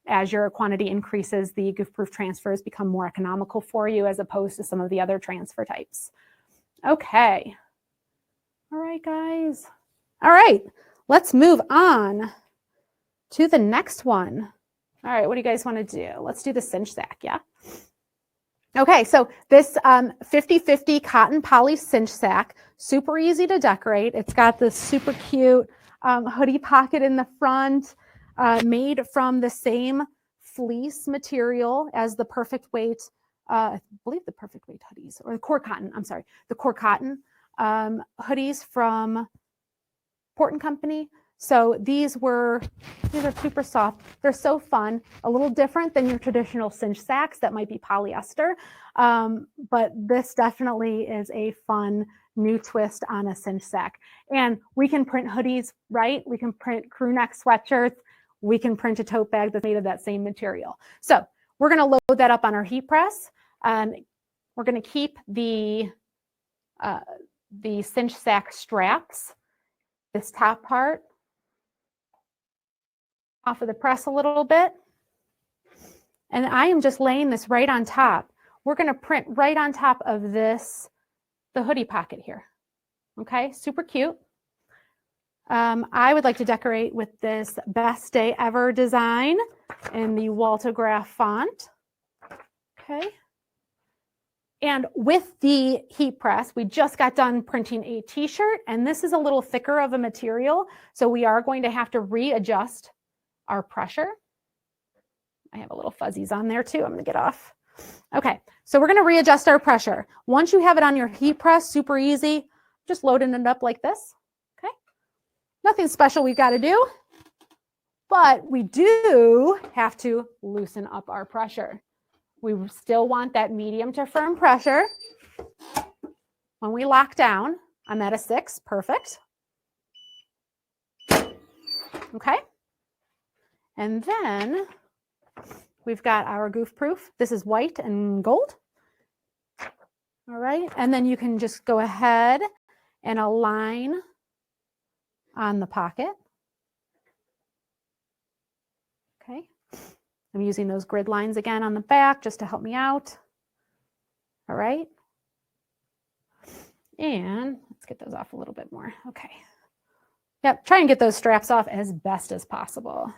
[SPEAKER 2] as your quantity increases, the Goof Proof transfers become more economical for you as opposed to some of the other transfer types. Okay. All right, guys. All right, let's move on to the next one. All right, what do you guys want to do? Let's do the cinch sack, yeah? Okay, so this 50-50 cotton poly cinch sack, super easy to decorate. It's got this super cute hoodie pocket in the front, made from the same fleece material as the Perfect Weight, I believe the Perfect Weight hoodies, or the Core Cotton, I'm sorry, the Core Cotton hoodies from Port & Company. So these are super soft. They're so fun, a little different than your traditional cinch sacks that might be polyester. But this definitely is a fun new twist on a cinch sack. And we can print hoodies, right? We can print crew neck sweatshirts. We can print a tote bag that's made of that same material. So we're gonna load that up on our heat press. We're gonna keep the cinch sack straps, this top part, off of the press a little bit. And I am just laying this right on top. We're going to print right on top of this, the hoodie pocket here. Okay, super cute. I would like to decorate with this Best Day Ever design in the Waltograph font. Okay. And with the heat press, we just got done printing a t-shirt, and this is a little thicker of a material. So we are going to have to readjust our pressure. I have a little fuzzies on there too. I'm gonna get off. Okay, so we're gonna readjust our pressure. Once you have it on your heat press, super easy, just loading it up like this, okay? Nothing special we've got to do, but we do have to loosen up our pressure. We still want that medium to firm pressure. When we lock down, I'm at a 6, perfect. Okay. And then we've got our Goof proof. This is white and gold. All right. And then you can just go ahead and align on the pocket. Okay. I'm using those grid lines again on the back just to help me out. All right. And let's get those off a little bit more. Okay. Yep. Try and get those straps off as best as possible.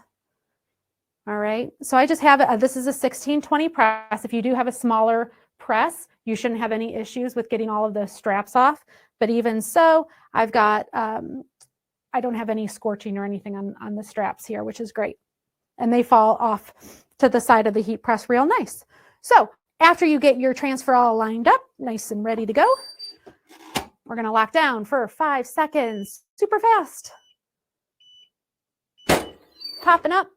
[SPEAKER 2] All right. So I just have this is a 1620 press. If you do have a smaller press, you shouldn't have any issues with getting all of the straps off. But even so, I've got, I don't have any scorching or anything on the straps here, which is great. And they fall off to the side of the heat press real nice. So after you get your transfer all lined up, nice and ready to go, we're going to lock down for 5 seconds, super fast. Popping up.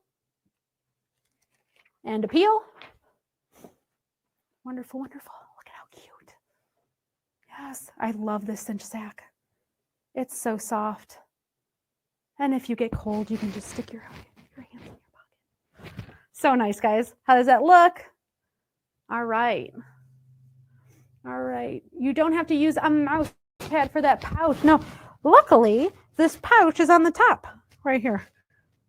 [SPEAKER 2] And a peel. Wonderful, wonderful. Look at how cute. Yes, I love this cinch sack. It's so soft. And if you get cold, you can just stick your hands in your pocket. So nice, guys. How does that look? All right. All right. You don't have to use a mouse pad for that pouch. No, luckily, this pouch is on the top right here.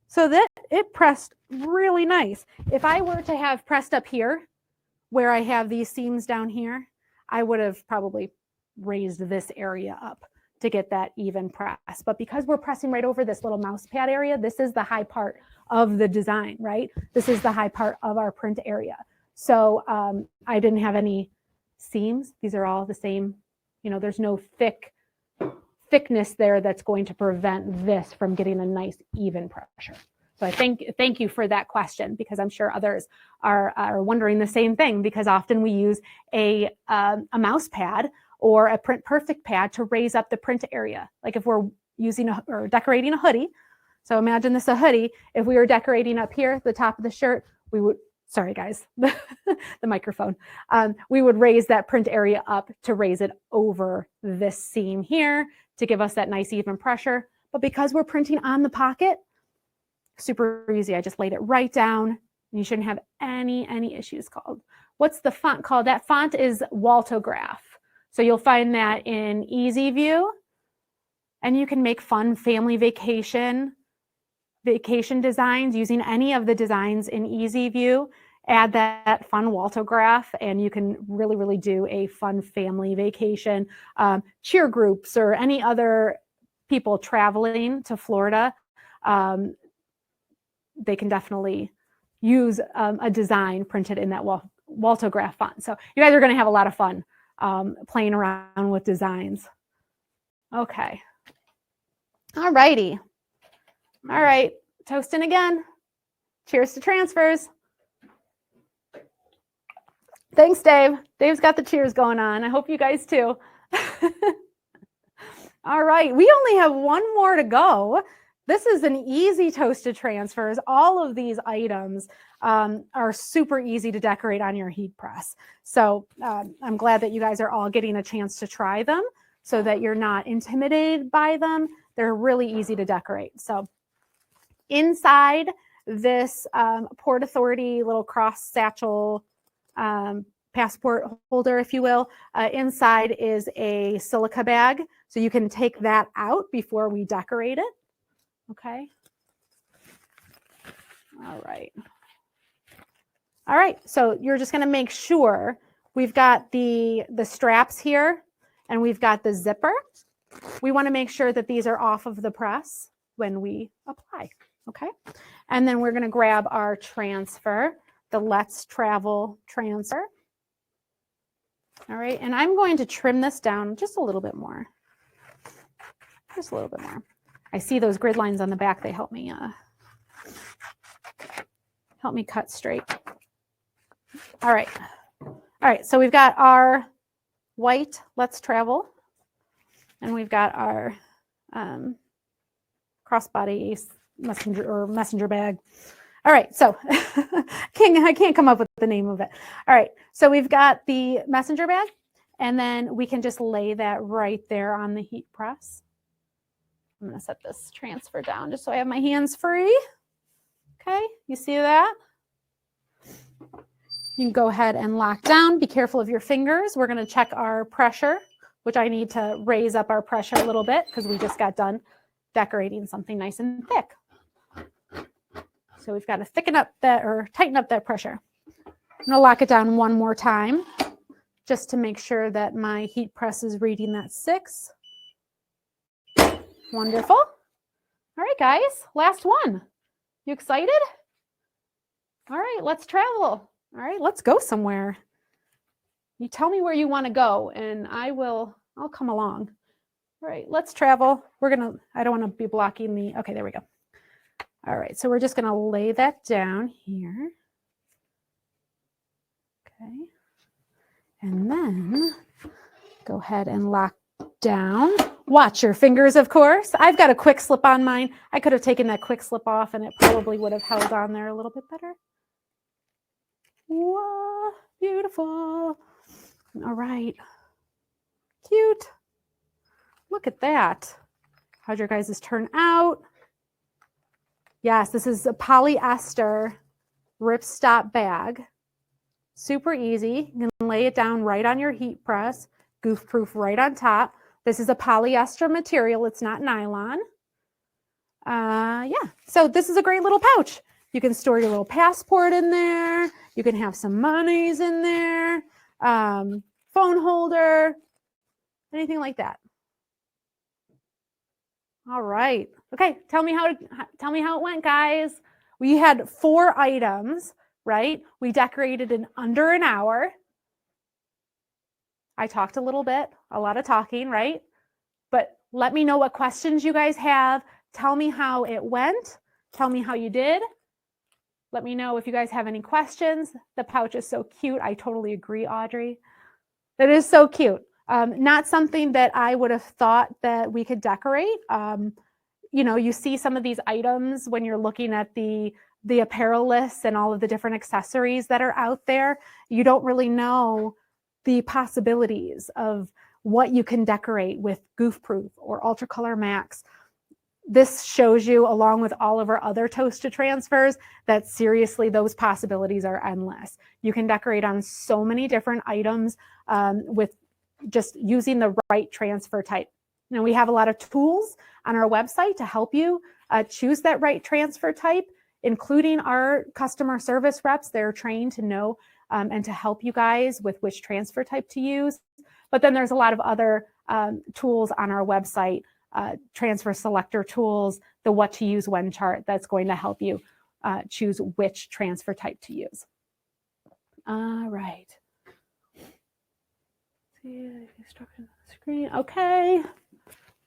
[SPEAKER 2] So that it pressed really nice. If I were to have pressed up here, where I have these seams down here, I would have probably raised this area up to get that even press. But because we're pressing right over this little mouse pad area, this is the high part of the design, right? This is the high part of our print area. So I didn't have any seams. These are all the same. You know, there's no thickness there that's going to prevent this from getting a nice even pressure. So I thank you for that question, because I'm sure others are wondering the same thing, because often we use a mouse pad or a print perfect pad to raise up the print area. Like if we're using or decorating a hoodie. So imagine this a hoodie. If we were decorating up here, the top of the shirt, we would, sorry guys, the microphone. We would raise that print area up to raise it over this seam here to give us that nice even pressure. But because we're printing on the pocket, super easy. I just laid it right down, and you shouldn't have any issues called. What's the font called? That font is Waltograph. So you'll find that in Easy View, and you can make fun family vacation designs using any of the designs in Easy View. Add that fun Waltograph, and you can really do a fun family vacation. Cheer groups or any other people traveling to Florida, they can definitely use a design printed in that Waltograph font. So you guys are going to have a lot of fun playing around with designs. Okay. All righty. All right. Toasting again. Cheers to transfers. Thanks, Dave. Dave's got the cheers going on. I hope you guys too. All right. We only have one more to go. This is an easy toast to transfers. All of these items are super easy to decorate on your heat press. So I'm glad that you guys are all getting a chance to try them so that you're not intimidated by them. They're really easy to decorate. So inside this Port Authority little cross satchel passport holder, if you will, inside is a silica bag. So you can take that out before we decorate it. Okay. All right. All right. So you're just going to make sure we've got the straps here and we've got the zipper. We want to make sure that these are off of the press when we apply. Okay. And then we're going to grab our transfer, the Let's Travel transfer. All right. And I'm going to trim this down just a little bit more. Just a little bit more. I see those grid lines on the back. They help me cut straight. All right. All right. So we've got our white Let's Travel, and we've got our crossbody messenger bag. All right, so I can't come up with the name of it. All right, so we've got the messenger bag, and then we can just lay that right there on the heat press. I'm going to set this transfer down just so I have my hands free. Okay, you see that? You can go ahead and lock down. Be careful of your fingers. We're going to check our pressure, which I need to raise up our pressure a little bit because we just got done decorating something nice and thick. So we've got to thicken up that or tighten up that pressure. I'm going to lock it down one more time just to make sure that my heat press is reading that 6. Wonderful. All right, guys, last one. You excited? All right, let's travel. All right, let's go somewhere. You tell me where you want to go and I'll come along. All right, let's travel. I don't want to be blocking okay, there we go. All right, so we're just going to lay that down here. Okay. And then go ahead and lock down. Watch your fingers, of course. I've got a quick slip on mine. I could have taken that quick slip off and it probably would have held on there a little bit better. Whoa, beautiful. All right. Cute. Look at that. How'd your guys' turn out? Yes, this is a polyester ripstop bag. Super easy. You can lay it down right on your heat press. Goof proof right on top. This is a polyester material. It's not nylon. Yeah, so this is a great little pouch. You can store your little passport in there. You can have some monies in there. Phone holder, anything like that. All right. Okay, tell me how it went, guys. We had 4 items, right? We decorated in under an hour. I talked a little bit, a lot of talking, right? But let me know what questions you guys have. Tell me how it went. Tell me how you did. Let me know if you guys have any questions. The pouch is so cute. I totally agree, Audrey. It is so cute. Not something that I would have thought that we could decorate. You know, you see some of these items when you're looking at the apparel lists and all of the different accessories that are out there. You don't really know the possibilities of what you can decorate with Goof Proof or Ultra Color Max. This shows you, along with all of our other Toast-to transfers, that seriously, those possibilities are endless. You can decorate on so many different items with just using the right transfer type. Now, we have a lot of tools on our website to help you choose that right transfer type, including our customer service reps. They're trained to know and to help you guys with which transfer type to use. But then there's a lot of other tools on our website, transfer selector tools, the what to use when chart that's going to help you choose which transfer type to use. All right. See instructions on the screen. Okay.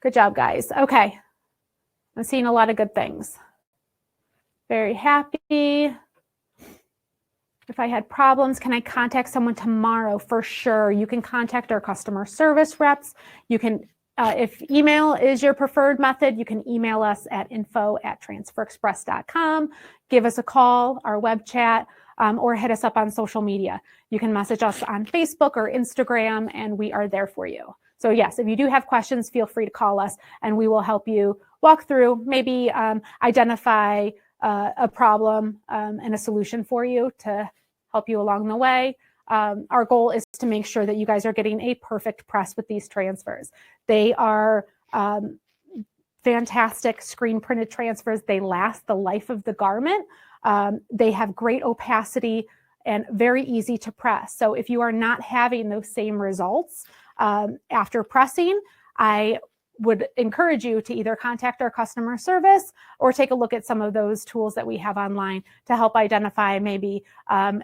[SPEAKER 2] Good job, guys. Okay. I'm seeing a lot of good things. Very happy. If I had problems, can I contact someone tomorrow? For sure. You can contact our customer service reps. You can, if email is your preferred method, you can email us at info@transferexpress.com. Give us a call, our web chat, or hit us up on social media. You can message us on Facebook or Instagram, and we are there for you. So yes, if you do have questions, feel free to call us, and we will help you walk through, maybe identify a problem and a solution for you to help you along the way. Our goal is to make sure that you guys are getting a perfect press with these transfers. They are fantastic screen printed transfers. They last the life of the garment. They have great opacity and very easy to press. So if you are not having those same results after pressing, I would encourage you to either contact our customer service or take a look at some of those tools that we have online to help identify maybe,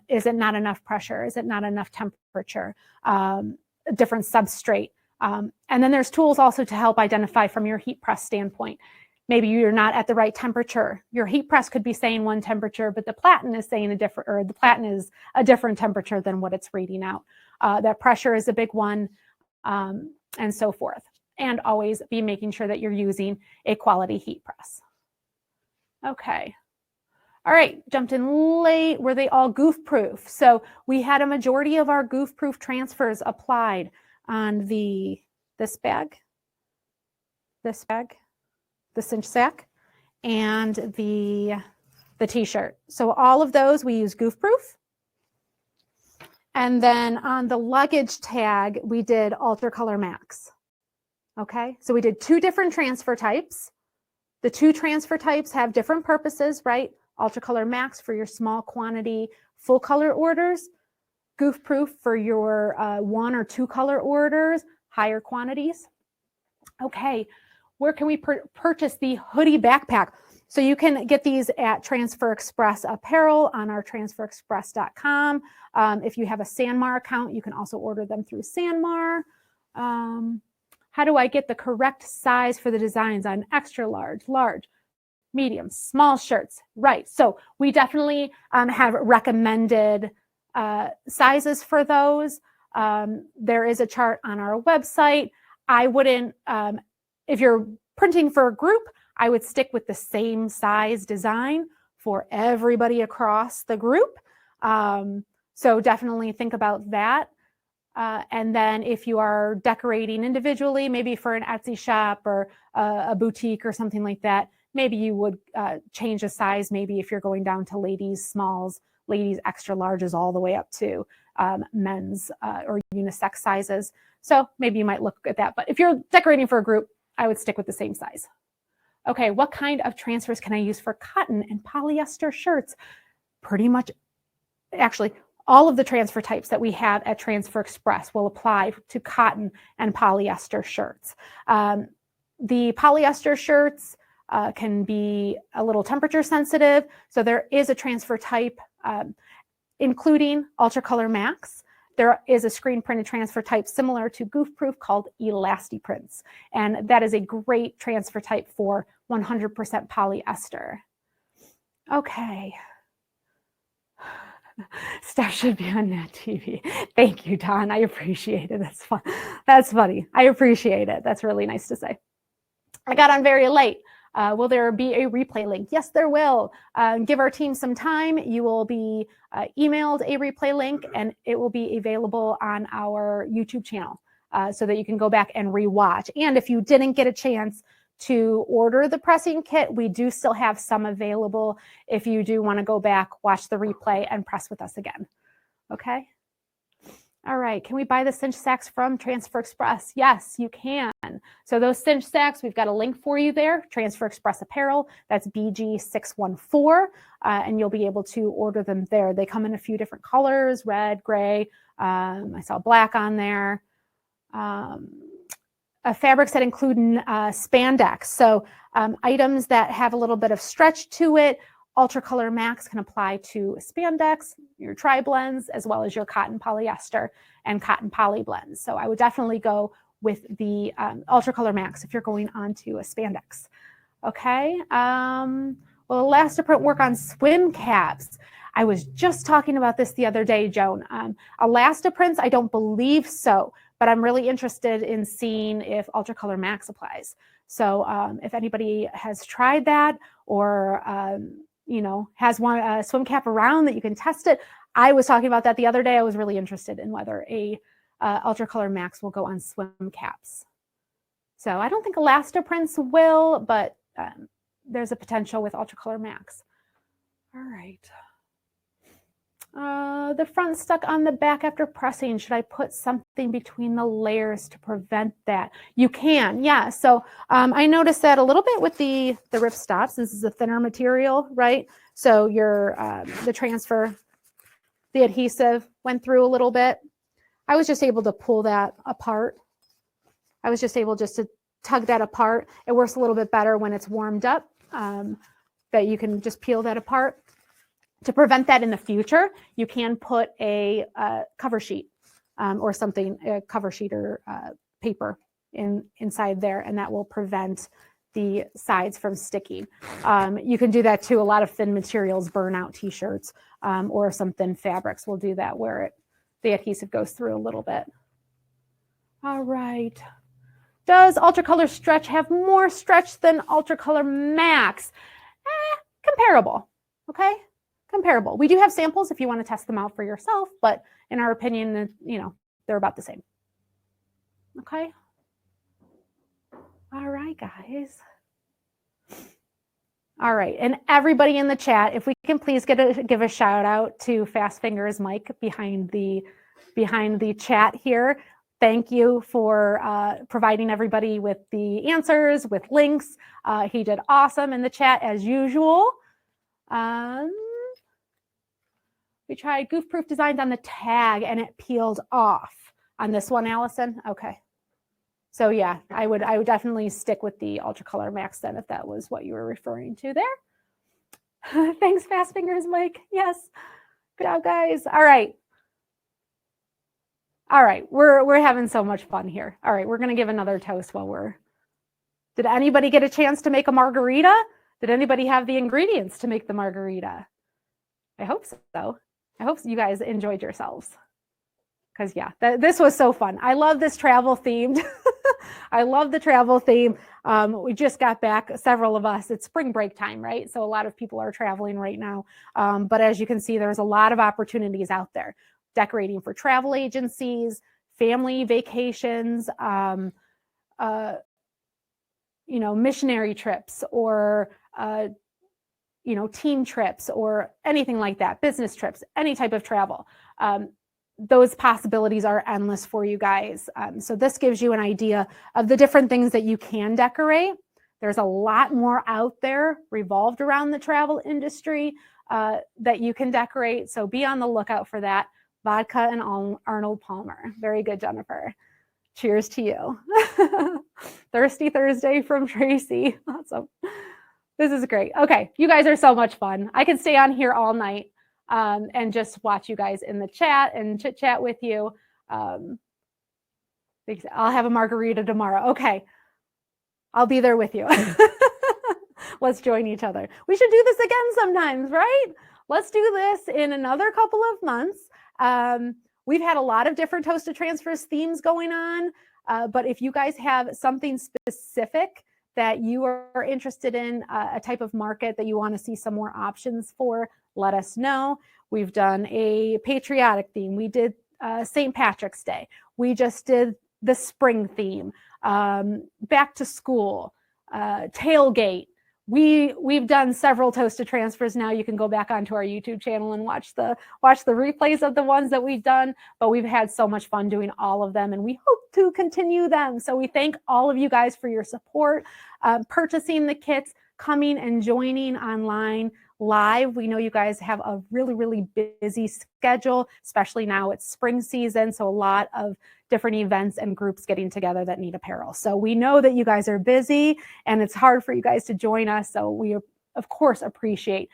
[SPEAKER 2] is it not enough pressure? Is it not enough temperature? Different substrate. And then there's tools also to help identify from your heat press standpoint. Maybe you're not at the right temperature. Your heat press could be saying one temperature, but the platen is saying a different, or the platen is a different temperature than what it's reading out. That pressure is a big one, and so forth. And always be making sure that you're using a quality heat press. Okay. All right, jumped in late. Were they all goof proof? So we had a majority of our goof proof transfers applied on this bag, the cinch sack, and the t-shirt. So all of those we use goof proof. And then on the luggage tag, we did Ultra Color Max. Okay, so we did 2 different transfer types. The 2 transfer types have different purposes, right? Ultra Color Max for your small quantity, full color orders. Goof Proof for your 1 or 2 color orders, higher quantities. Okay, where can we purchase the hoodie backpack? So you can get these at Transfer Express Apparel on our transferexpress.com. If you have a Sanmar account, you can also order them through Sanmar. How do I get the correct size for the designs on extra large, large, medium, small shirts? Right. So we definitely have recommended sizes for those. There is a chart on our website. I wouldn't, if you're printing for a group, I would stick with the same size design for everybody across the group. So definitely think about that. And then if you are decorating individually, maybe for an Etsy shop or a boutique or something like that, maybe you would change the size. Maybe if you're going down to ladies smalls, ladies extra larges, all the way up to men's or unisex sizes. So maybe you might look at that. But if you're decorating for a group, I would stick with the same size. Okay, what kind of transfers can I use for cotton and polyester shirts? Pretty much, actually, all of the transfer types that we have at Transfer Express will apply to cotton and polyester shirts. The polyester shirts can be a little temperature sensitive, so there is a transfer type, including Ultra Color Max. There is a screen printed transfer type similar to Goof Proof called ElastiPrints, and that is a great transfer type for 100% polyester. Okay. Stuff should be on Nat TV. Thank you, Don. I appreciate it. That's fun. That's funny. I appreciate it. That's really nice to say. I got on very late. Will there be a replay link? Yes, there will. Give our team some time. You will be emailed a replay link, and it will be available on our YouTube channel so that you can go back and rewatch. And if you didn't get a chance to order the pressing kit, we do still have some available if you do want to go back, watch the replay, and press with us again. Okay? All right, can we buy the cinch sacks from Transfer Express? Yes, you can. So those cinch sacks, we've got a link for you there, Transfer Express Apparel. That's BG614, and you'll be able to order them there. They come in a few different colors, red, gray. I saw black on there. Fabrics that include spandex. So items that have a little bit of stretch to it, Ultra Color Max can apply to spandex, your tri-blends, as well as your cotton polyester and cotton poly blends. So I would definitely go with the Ultra Color Max if you're going on to a spandex. Okay. Will Elastiprint work on swim caps? I was just talking about this the other day, Joan. Elastiprints, I don't believe so, but I'm really interested in seeing if Ultra Color Max applies. So if anybody has tried that or has one swim cap around that you can test it. I was talking about that the other day. I was really interested in whether a Ultra Color Max will go on swim caps. So I don't think Elastiprints will, but there's a potential with Ultra Color Max. All right. The front stuck on the back after pressing. Should I put something between the layers to prevent that? You can, yeah. So I noticed that a little bit with the rip stops. This is a thinner material, right? So your the transfer, the adhesive went through a little bit. I was just able to pull that apart. I was just able to tug that apart. It works a little bit better when it's warmed up, that you can just peel that apart. To prevent that in the future, you can put a cover sheet or something, a cover sheet or paper inside there, and that will prevent the sides from sticking. You can do that too. A lot of thin materials burn out t-shirts or some thin fabrics will do that where the adhesive goes through a little bit. All right. Does Ultra Color Stretch have more stretch than Ultra Color Max? comparable. Okay, comparable. We do have samples if you want to test them out for yourself, but in our opinion, you know, they're about the same. Okay. All right, guys. All right, and everybody in the chat, if we can please give a shout out to Fast Fingers Mike behind the chat here. Thank you for providing everybody with the answers, with links. He did awesome in the chat as usual. We tried Goof Proof Designs on the tag and it peeled off. On this one, Allison? Okay. So yeah, I would definitely stick with the Ultra Color Max then if that was what you were referring to there. Thanks, Fast Fingers, Mike. Yes. Good job, guys. All right. All right. We're having so much fun here. All right. We're going to give another toast while we're... Did anybody get a chance to make a margarita? Did anybody have the ingredients to make the margarita? I hope so. I hope you guys enjoyed yourselves. Because yeah, this was so fun. I love this travel themed. I love the travel theme. We just got back, several of us. It's spring break time, right? So a lot of people are traveling right now. But as you can see, there's a lot of opportunities out there. Decorating for travel agencies, family vacations, you know, missionary trips, or you know, team trips, or anything like that, business trips, any type of travel. Those possibilities are endless for you guys. So this gives you an idea of the different things that you can decorate. There's a lot more out there revolved around the travel industry that you can decorate. So be on the lookout for that. Vodka and Arnold Palmer. Very good, Jennifer. Cheers to you. Thirsty Thursday from Tracy. Awesome. This is great. Okay, you guys are so much fun. I could stay on here all night. And just watch you guys in the chat and chit chat with you. I'll have a margarita tomorrow. Okay. I'll be there with you. Let's join each other. We should do this again sometimes, right? Let's do this in another couple of months. We've had a lot of different Toast to Transfers themes going on, but if you guys have something specific that you are interested in, a type of market that you want to see some more options for, let us know. We've done a patriotic theme. We did St. Patrick's Day. We just did the spring theme, back to school, tailgate. We've done several Toast to Transfers now. You can go back onto our YouTube channel and watch the replays of the ones that we've done, but we've had so much fun doing all of them and we hope to continue them. So we thank all of you guys for your support, purchasing the kits, coming and joining online live. We know you guys have a really, really busy schedule, especially now it's spring season. So a lot of different events and groups getting together that need apparel. So we know that you guys are busy and it's hard for you guys to join us. So we, of course, appreciate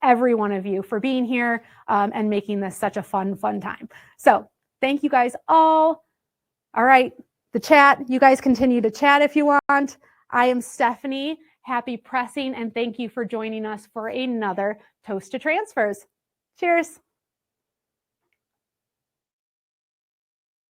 [SPEAKER 2] every one of you for being here and making this such a fun time. So thank you guys all. All right, the chat, you guys continue to chat if you want. I am Stephanie. Happy pressing, and thank you for joining us for another Toast to Transfers. Cheers.